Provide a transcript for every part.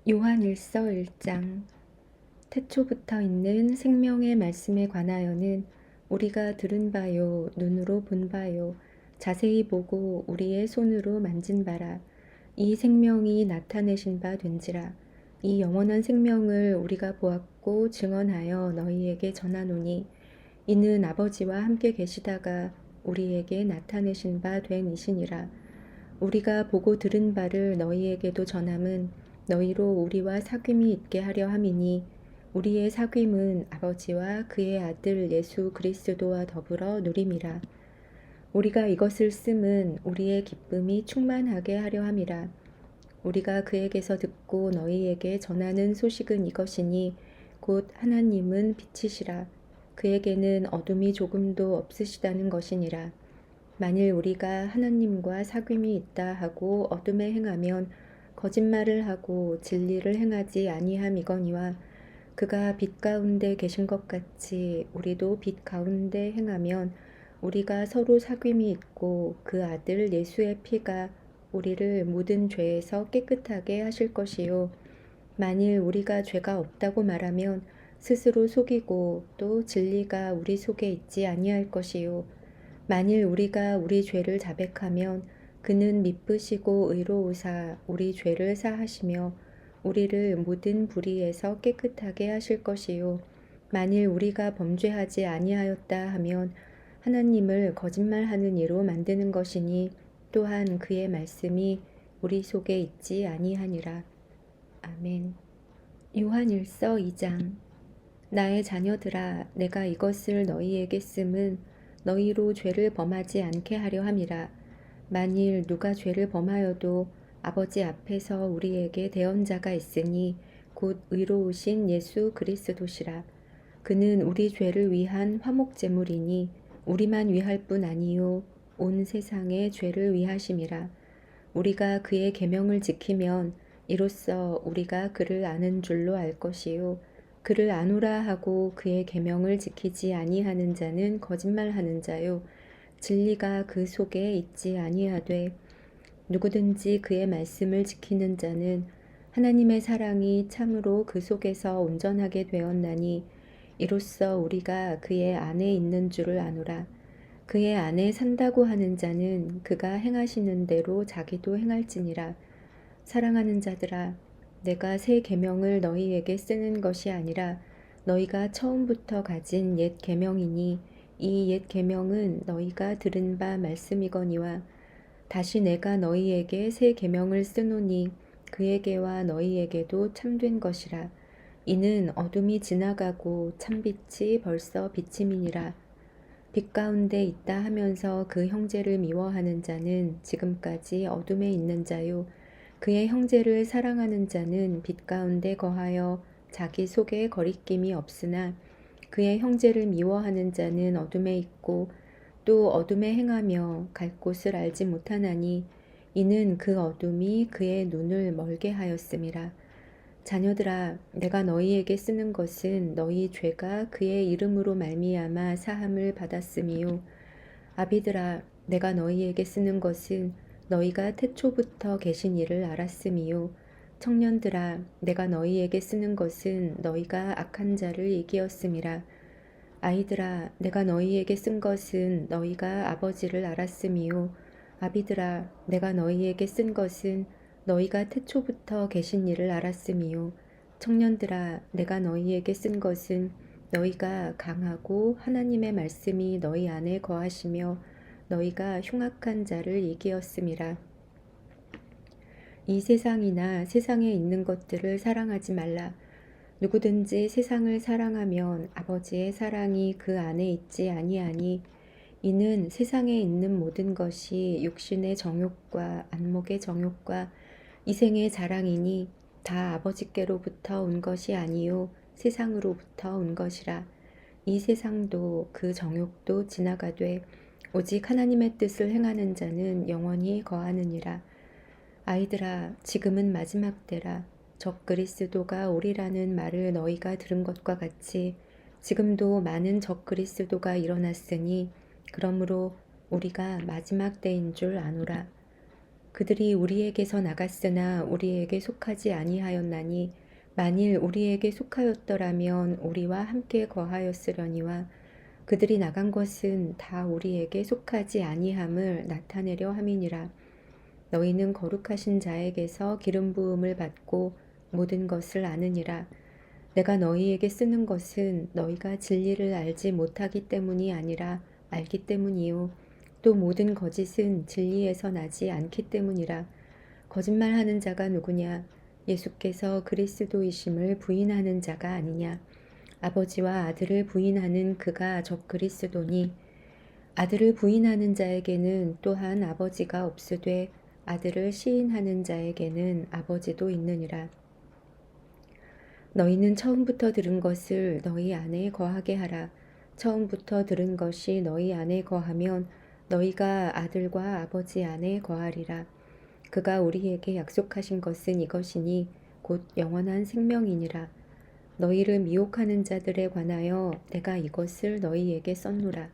요한일서 1장. 태초부터 있는 생명의 말씀에 관하여는 우리가 들은 바요 눈으로 본 바요 자세히 보고 우리의 손으로 만진 바라. 이 생명이 나타내신 바 된지라. 이 영원한 생명을 우리가 보았고 증언하여 너희에게 전하노니 이는 아버지와 함께 계시다가 우리에게 나타내신 바 된 이시니라. 우리가 보고 들은 바를 너희에게도 전함은 너희로 우리와 사귐이 있게 하려 함이니 우리의 사귐은 아버지와 그의 아들 예수 그리스도와 더불어 누림이라. 우리가 이것을 씀은 우리의 기쁨이 충만하게 하려 함이라. 우리가 그에게서 듣고 너희에게 전하는 소식은 이것이니 곧 하나님은 빛이시라. 그에게는 어둠이 조금도 없으시다는 것이니라. 만일 우리가 하나님과 사귐이 있다 하고 어둠에 행하면 거짓말을 하고 진리를 행하지 아니함이거니와 그가 빛 가운데 계신 것 같이 우리도 빛 가운데 행하면 우리가 서로 사귐이 있고 그 아들 예수의 피가 우리를 모든 죄에서 깨끗하게 하실 것이요 만일 우리가 죄가 없다고 말하면 스스로 속이고 또 진리가 우리 속에 있지 아니할 것이요 만일 우리가 우리 죄를 자백하면 그는 미쁘시고 의로우사 우리 죄를 사하시며 우리를 모든 불의에서 깨끗하게 하실 것이요 만일 우리가 범죄하지 아니하였다 하면 하나님을 거짓말하는 이로 만드는 것이니 또한 그의 말씀이 우리 속에 있지 아니하니라. 아멘. 요한일서 2장. 나의 자녀들아, 내가 이것을 너희에게 씀은 너희로 죄를 범하지 않게 하려 함이라. 만일 누가 죄를 범하여도 아버지 앞에서 우리에게 대언자가 있으니 곧 의로우신 예수 그리스도시라. 그는 우리 죄를 위한 화목제물이니 우리만 위할 뿐 아니요 온 세상의 죄를 위하심이라. 우리가 그의 계명을 지키면 이로써 우리가 그를 아는 줄로 알 것이요 그를 아노라 하고 그의 계명을 지키지 아니하는 자는 거짓말하는 자요 진리가 그 속에 있지 아니하되 누구든지 그의 말씀을 지키는 자는 하나님의 사랑이 참으로 그 속에서 온전하게 되었나니 이로써 우리가 그의 안에 있는 줄을 아노라. 그의 안에 산다고 하는 자는 그가 행하시는 대로 자기도 행할지니라. 사랑하는 자들아, 내가 새 계명을 너희에게 쓰는 것이 아니라 너희가 처음부터 가진 옛 계명이니 이 옛 계명은 너희가 들은 바 말씀이거니와 다시 내가 너희에게 새 계명을 쓰노니 그에게와 너희에게도 참된 것이라. 이는 어둠이 지나가고 참빛이 벌써 비침이니라. 빛 가운데 있다 하면서 그 형제를 미워하는 자는 지금까지 어둠에 있는 자요 그의 형제를 사랑하는 자는 빛 가운데 거하여 자기 속에 거리낌이 없으나 그의 형제를 미워하는 자는 어둠에 있고 또 어둠에 행하며 갈 곳을 알지 못하나니 이는 그 어둠이 그의 눈을 멀게 하였음이라. 자녀들아, 내가 너희에게 쓰는 것은 너희 죄가 그의 이름으로 말미암아 사함을 받았음이요 아비들아, 내가 너희에게 쓰는 것은 너희가 태초부터 계신 이를 알았음이요 청년들아, 내가 너희에게 쓰는 것은 너희가 악한 자를 이기었음이라. 아이들아, 내가 너희에게 쓴 것은 너희가 아버지를 알았음이요 아비들아, 내가 너희에게 쓴 것은 너희가 태초부터 계신 이를 알았음이요 청년들아, 내가 너희에게 쓴 것은 너희가 강하고 하나님의 말씀이 너희 안에 거하시며 너희가 흉악한 자를 이기었음이라. 이 세상이나 세상에 있는 것들을 사랑하지 말라. 누구든지 세상을 사랑하면 아버지의 사랑이 그 안에 있지 아니하니 이는 세상에 있는 모든 것이 육신의 정욕과 안목의 정욕과 이생의 자랑이니 다 아버지께로부터 온 것이 아니요 세상으로부터 온 것이라. 이 세상도 그 정욕도 지나가되 오직 하나님의 뜻을 행하는 자는 영원히 거하느니라. 아이들아, 지금은 마지막 때라. 적 그리스도가 오리라는 말을 너희가 들은 것과 같이 지금도 많은 적 그리스도가 일어났으니 그러므로 우리가 마지막 때인 줄 아노라. 그들이 우리에게서 나갔으나 우리에게 속하지 아니하였나니 만일 우리에게 속하였더라면 우리와 함께 거하였으려니와 그들이 나간 것은 다 우리에게 속하지 아니함을 나타내려 함이니라. 너희는 거룩하신 자에게서 기름 부음을 받고 모든 것을 아느니라. 내가 너희에게 쓰는 것은 너희가 진리를 알지 못하기 때문이 아니라 알기 때문이요. 또 모든 거짓은 진리에서 나지 않기 때문이라. 거짓말하는 자가 누구냐? 예수께서 그리스도이심을 부인하는 자가 아니냐? 아버지와 아들을 부인하는 그가 적 그리스도니 아들을 부인하는 자에게는 또한 아버지가 없으되 아들을 시인하는 자에게는 아버지도 있느니라. 너희는 처음부터 들은 것을 너희 안에 거하게 하라. 처음부터 들은 것이 너희 안에 거하면 너희가 아들과 아버지 안에 거하리라. 그가 우리에게 약속하신 것은 이것이니 곧 영원한 생명이니라. 너희를 미혹하는 자들에 관하여 내가 이것을 너희에게 썼노라.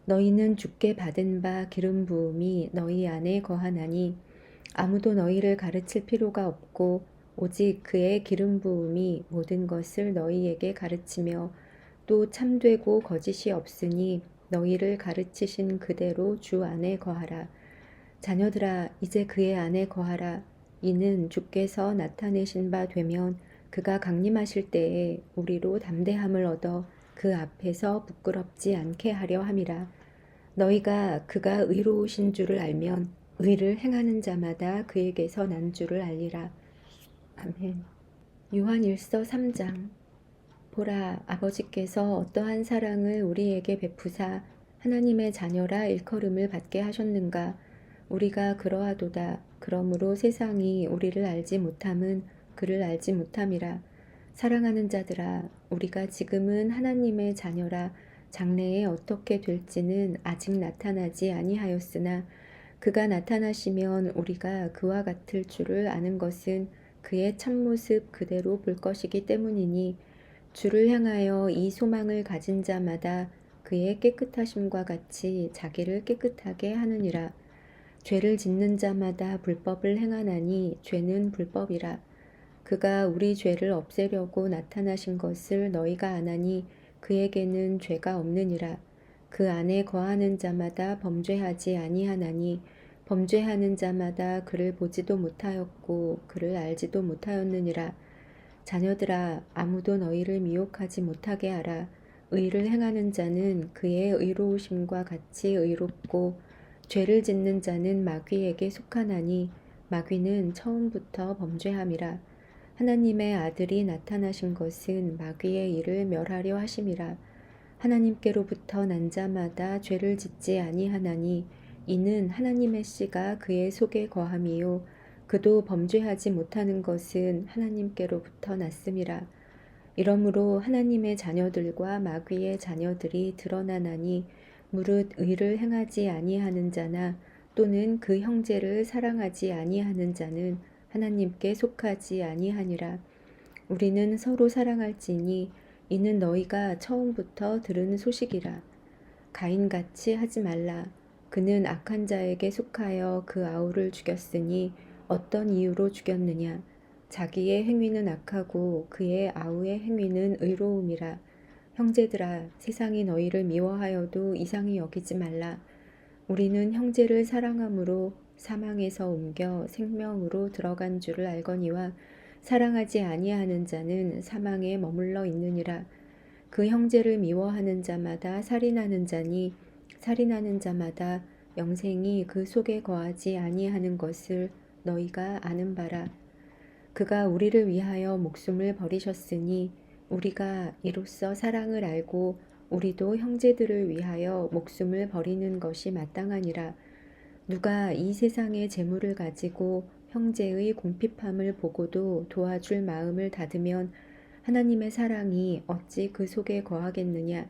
너희는 주께 받은 바 기름 부음이 너희 안에 거하나니 아무도 너희를 가르칠 필요가 없고 오직 그의 기름 부음이 모든 것을 너희에게 가르치며 또 참되고 거짓이 없으니 너희를 가르치신 그대로 주 안에 거하라. 자녀들아 이제 그의 안에 거하라. 이는 주께서 나타내신 바 되면 그가 강림하실 때에 우리로 담대함을 얻어 그 앞에서 부끄럽지 않게 하려 함이라. 너희가 그가 의로우신 줄을 알면 의를 행하는 자마다 그에게서 난 줄을 알리라. 아멘. 요한일서 3장. 보라, 아버지께서 어떠한 사랑을 우리에게 베푸사 하나님의 자녀라 일컬음을 받게 하셨는가. 우리가 그러하도다. 그러므로 세상이 우리를 알지 못함은 그를 알지 못함이라. 사랑하는 자들아, 우리가 지금은 하나님의 자녀라 장래에 어떻게 될지는 아직 나타나지 아니하였으나 그가 나타나시면 우리가 그와 같을 줄을 아는 것은 그의 참모습 그대로 볼 것이기 때문이니 주를 향하여 이 소망을 가진 자마다 그의 깨끗하심과 같이 자기를 깨끗하게 하느니라. 죄를 짓는 자마다 불법을 행하나니 죄는 불법이라. 그가 우리 죄를 없애려고 나타나신 것을 너희가 아나니 그에게는 죄가 없느니라. 그 안에 거하는 자마다 범죄하지 아니하나니 범죄하는 자마다 그를 보지도 못하였고 그를 알지도 못하였느니라. 자녀들아 아무도 너희를 미혹하지 못하게 하라. 의를 행하는 자는 그의 의로우심과 같이 의롭고 죄를 짓는 자는 마귀에게 속하나니 마귀는 처음부터 범죄함이라. 하나님의 아들이 나타나신 것은 마귀의 일을 멸하려 하심이라. 하나님께로부터 난 자마다 죄를 짓지 아니하나니 이는 하나님의 씨가 그의 속에 거함이요 그도 범죄하지 못하는 것은 하나님께로부터 났음이라. 이러므로 하나님의 자녀들과 마귀의 자녀들이 드러나나니 무릇 의를 행하지 아니하는 자나 또는 그 형제를 사랑하지 아니하는 자는 하나님께 속하지 아니하니라. 우리는 서로 사랑할지니 이는 너희가 처음부터 들은 소식이라. 가인같이 하지 말라. 그는 악한 자에게 속하여 그 아우를 죽였으니 어떤 이유로 죽였느냐. 자기의 행위는 악하고 그의 아우의 행위는 의로움이라. 형제들아 세상이 너희를 미워하여도 이상히 여기지 말라. 우리는 형제를 사랑함으로 사망에서 옮겨 생명으로 들어간 줄을 알거니와 사랑하지 아니하는 자는 사망에 머물러 있느니라. 그 형제를 미워하는 자마다 살인하는 자니 살인하는 자마다 영생이 그 속에 거하지 아니하는 것을 너희가 아는 바라. 그가 우리를 위하여 목숨을 버리셨으니 우리가 이로써 사랑을 알고 우리도 형제들을 위하여 목숨을 버리는 것이 마땅하니라. 누가 이 세상의 재물을 가지고 형제의 궁핍함을 보고도 도와줄 마음을 닫으면 하나님의 사랑이 어찌 그 속에 거하겠느냐.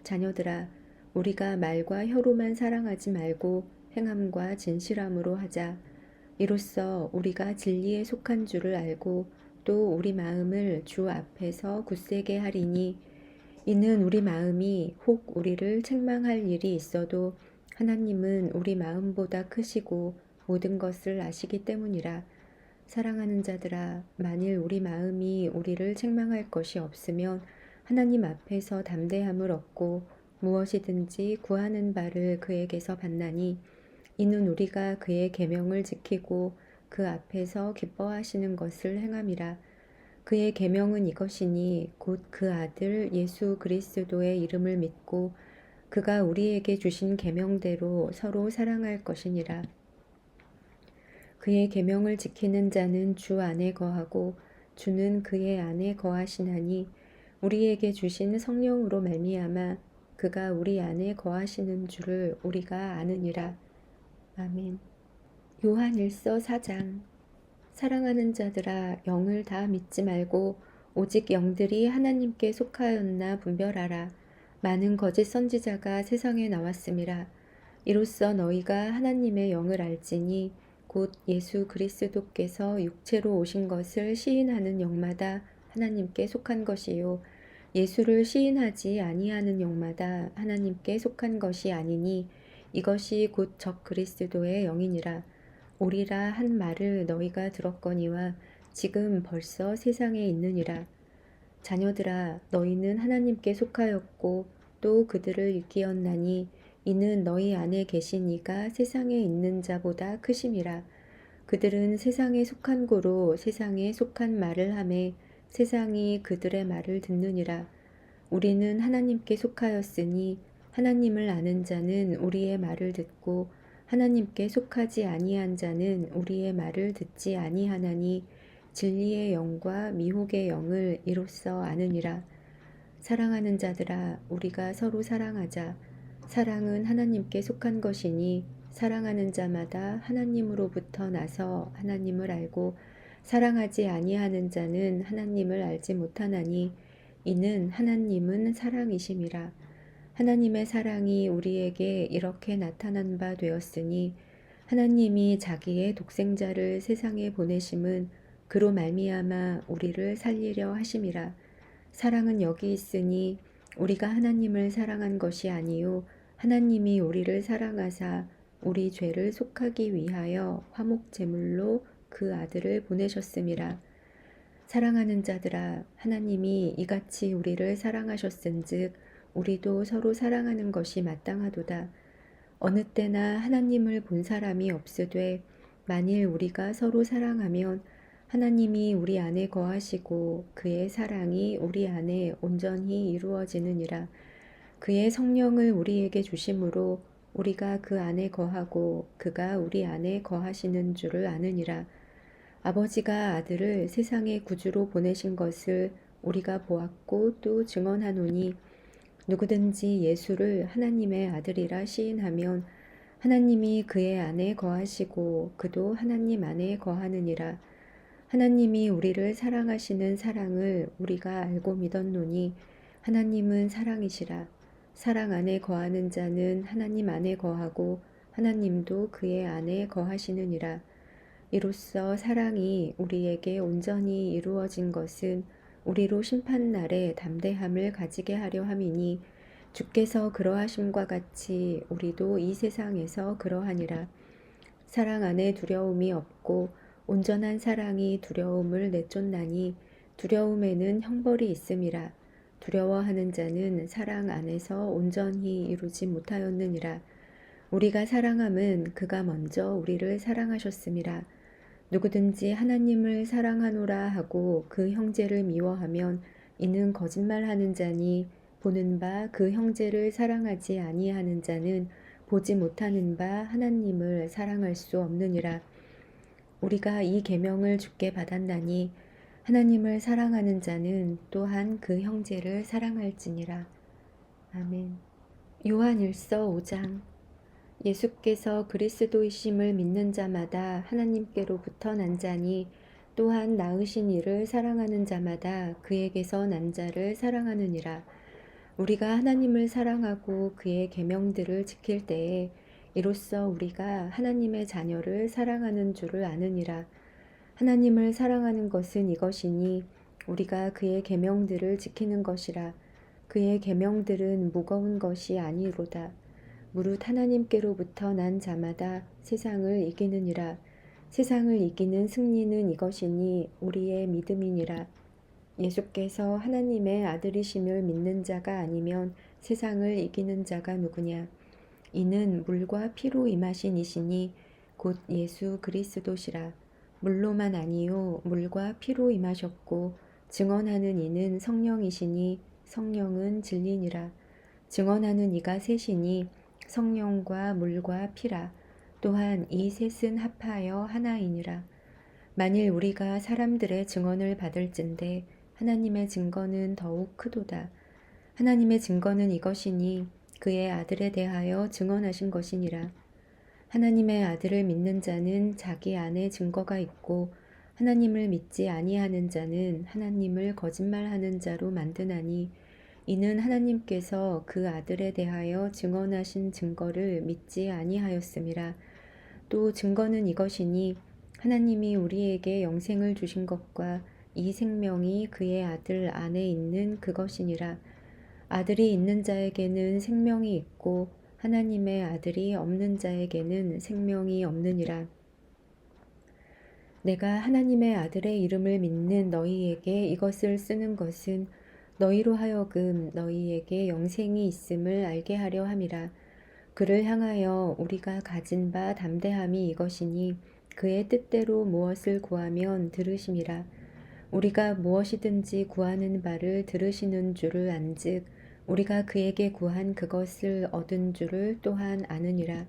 자녀들아 우리가 말과 혀로만 사랑하지 말고 행함과 진실함으로 하자. 이로써 우리가 진리에 속한 줄을 알고 또 우리 마음을 주 앞에서 굳세게 하리니 이는 우리 마음이 혹 우리를 책망할 일이 있어도 하나님은 우리 마음보다 크시고 모든 것을 아시기 때문이라. 사랑하는 자들아, 만일 우리 마음이 우리를 책망할 것이 없으면 하나님 앞에서 담대함을 얻고 무엇이든지 구하는 바를 그에게서 받나니, 이는 우리가 그의 계명을 지키고 그 앞에서 기뻐하시는 것을 행함이라. 그의 계명은 이것이니 곧 그 아들 예수 그리스도의 이름을 믿고 그가 우리에게 주신 계명대로 서로 사랑할 것이니라. 그의 계명을 지키는 자는 주 안에 거하고 주는 그의 안에 거하시나니, 우리에게 주신 성령으로 말미암아 그가 우리 안에 거하시는 줄을 우리가 아느니라. 아멘. 요한일서 4장. 사랑하는 자들아, 영을 다 믿지 말고 오직 영들이 하나님께 속하였나 분별하라. 많은 거짓 선지자가 세상에 나왔음이라. 이로써 너희가 하나님의 영을 알지니 곧 예수 그리스도께서 육체로 오신 것을 시인하는 영마다 하나님께 속한 것이요, 예수를 시인하지 아니하는 영마다 하나님께 속한 것이 아니니, 이것이 곧 적 그리스도의 영이니라. 오리라 한 말을 너희가 들었거니와 지금 벌써 세상에 있느니라. 자녀들아, 너희는 하나님께 속하였고 또 그들을 일깨었나니, 이는 너희 안에 계신 이가 세상에 있는 자보다 크심이라. 그들은 세상에 속한 고로 세상에 속한 말을 하매 세상이 그들의 말을 듣느니라. 우리는 하나님께 속하였으니 하나님을 아는 자는 우리의 말을 듣고 하나님께 속하지 아니한 자는 우리의 말을 듣지 아니하나니, 진리의 영과 미혹의 영을 이로써 아느니라. 사랑하는 자들아, 우리가 서로 사랑하자. 사랑은 하나님께 속한 것이니 사랑하는 자마다 하나님으로부터 나서 하나님을 알고 사랑하지 아니하는 자는 하나님을 알지 못하나니, 이는 하나님은 사랑이심이라. 하나님의 사랑이 우리에게 이렇게 나타난 바 되었으니, 하나님이 자기의 독생자를 세상에 보내심은 그로 말미암아 우리를 살리려 하심이라. 사랑은 여기 있으니 우리가 하나님을 사랑한 것이 아니요 하나님이 우리를 사랑하사 우리 죄를 속하기 위하여 화목 제물로 그 아들을 보내셨음이라. 사랑하는 자들아, 하나님이 이같이 우리를 사랑하셨은즉 우리도 서로 사랑하는 것이 마땅하도다. 어느 때나 하나님을 본 사람이 없으되 만일 우리가 서로 사랑하면 하나님이 우리 안에 거하시고 그의 사랑이 우리 안에 온전히 이루어지느니라. 그의 성령을 우리에게 주심으로 우리가 그 안에 거하고 그가 우리 안에 거하시는 줄을 아느니라. 아버지가 아들을 세상의 구주로 보내신 것을 우리가 보았고 또 증언하노니, 누구든지 예수를 하나님의 아들이라 시인하면 하나님이 그의 안에 거하시고 그도 하나님 안에 거하느니라. 하나님이 우리를 사랑하시는 사랑을 우리가 알고 믿었노니, 하나님은 사랑이시라. 사랑 안에 거하는 자는 하나님 안에 거하고 하나님도 그의 안에 거하시느니라. 이로써 사랑이 우리에게 온전히 이루어진 것은 우리로 심판날에 담대함을 가지게 하려 함이니, 주께서 그러하심과 같이 우리도 이 세상에서 그러하니라. 사랑 안에 두려움이 없고 온전한 사랑이 두려움을 내쫓나니, 두려움에는 형벌이 있음이라. 두려워하는 자는 사랑 안에서 온전히 이루지 못하였느니라. 우리가 사랑함은 그가 먼저 우리를 사랑하셨음이라. 누구든지 하나님을 사랑하노라 하고 그 형제를 미워하면 이는 거짓말하는 자니, 보는 바 그 형제를 사랑하지 아니하는 자는 보지 못하는 바 하나님을 사랑할 수 없느니라. 우리가 이 계명을 주께 받았나니, 하나님을 사랑하는 자는 또한 그 형제를 사랑할지니라. 아멘. 요한일서 5장. 예수께서 그리스도이심을 믿는 자마다 하나님께로부터 난 자니, 또한 낳으신 이를 사랑하는 자마다 그에게서 난 자를 사랑하느니라. 우리가 하나님을 사랑하고 그의 계명들을 지킬 때에 이로써 우리가 하나님의 자녀를 사랑하는 줄을 아느니라. 하나님을 사랑하는 것은 이것이니 우리가 그의 계명들을 지키는 것이라. 그의 계명들은 무거운 것이 아니로다. 무릇 하나님께로부터 난 자마다 세상을 이기느니라. 세상을 이기는 승리는 이것이니 우리의 믿음이니라. 예수께서 하나님의 아들이심을 믿는 자가 아니면 세상을 이기는 자가 누구냐? 이는 물과 피로 임하신 이시니 곧 예수 그리스도시라. 물로만 아니요 물과 피로 임하셨고 증언하는 이는 성령이시니 성령은 진리니라. 증언하는 이가 셋이니 성령과 물과 피라. 또한 이 셋은 합하여 하나이니라. 만일 우리가 사람들의 증언을 받을진대 하나님의 증거는 더욱 크도다. 하나님의 증거는 이것이니 그의 아들에 대하여 증언하신 것이니라. 하나님의 아들을 믿는 자는 자기 안에 증거가 있고 하나님을 믿지 아니하는 자는 하나님을 거짓말하는 자로 만드나니 이는 하나님께서 그 아들에 대하여 증언하신 증거를 믿지 아니하였음이라. 또 증거는 이것이니 하나님이 우리에게 영생을 주신 것과 이 생명이 그의 아들 안에 있는 그것이니라. 아들이 있는 자에게는 생명이 있고 하나님의 아들이 없는 자에게는 생명이 없느니라. 내가 하나님의 아들의 이름을 믿는 너희에게 이것을 쓰는 것은 너희로 하여금 너희에게 영생이 있음을 알게 하려 함이라. 그를 향하여 우리가 가진 바 담대함이 이것이니 그의 뜻대로 무엇을 구하면 들으심이라. 우리가 무엇이든지 구하는 바를 들으시는 줄을 안즉 우리가 그에게 구한 그것을 얻은 줄을 또한 아느니라.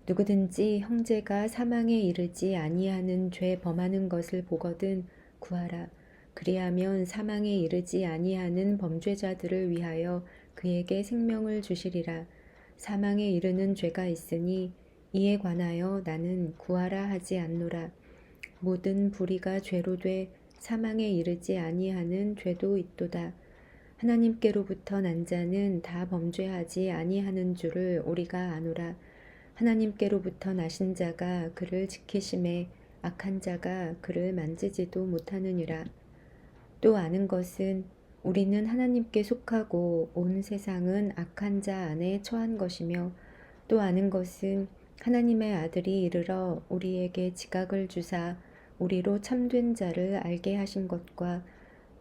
누구든지 형제가 사망에 이르지 아니하는 죄 범하는 것을 보거든 구하라. 그리하면 사망에 이르지 아니하는 범죄자들을 위하여 그에게 생명을 주시리라. 사망에 이르는 죄가 있으니 이에 관하여 나는 구하라 하지 않노라. 모든 불의가 죄로 돼 사망에 이르지 아니하는 죄도 있도다. 하나님께로부터 난 자는 다 범죄하지 아니하는 줄을 우리가 아노라. 하나님께로부터 나신 자가 그를 지키심에 악한 자가 그를 만지지도 못하느니라. 또 아는 것은 우리는 하나님께 속하고 온 세상은 악한 자 안에 처한 것이며 또 아는 것은 하나님의 아들이 이르러 우리에게 지각을 주사 우리로 참된 자를 알게 하신 것과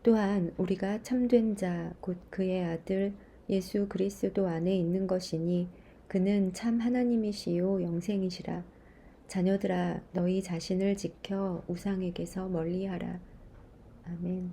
또한 우리가 참된 자 곧 그의 아들 예수 그리스도 안에 있는 것이니 그는 참 하나님이시요 영생이시라. 자녀들아 너희 자신을 지켜 우상에게서 멀리하라. 아멘.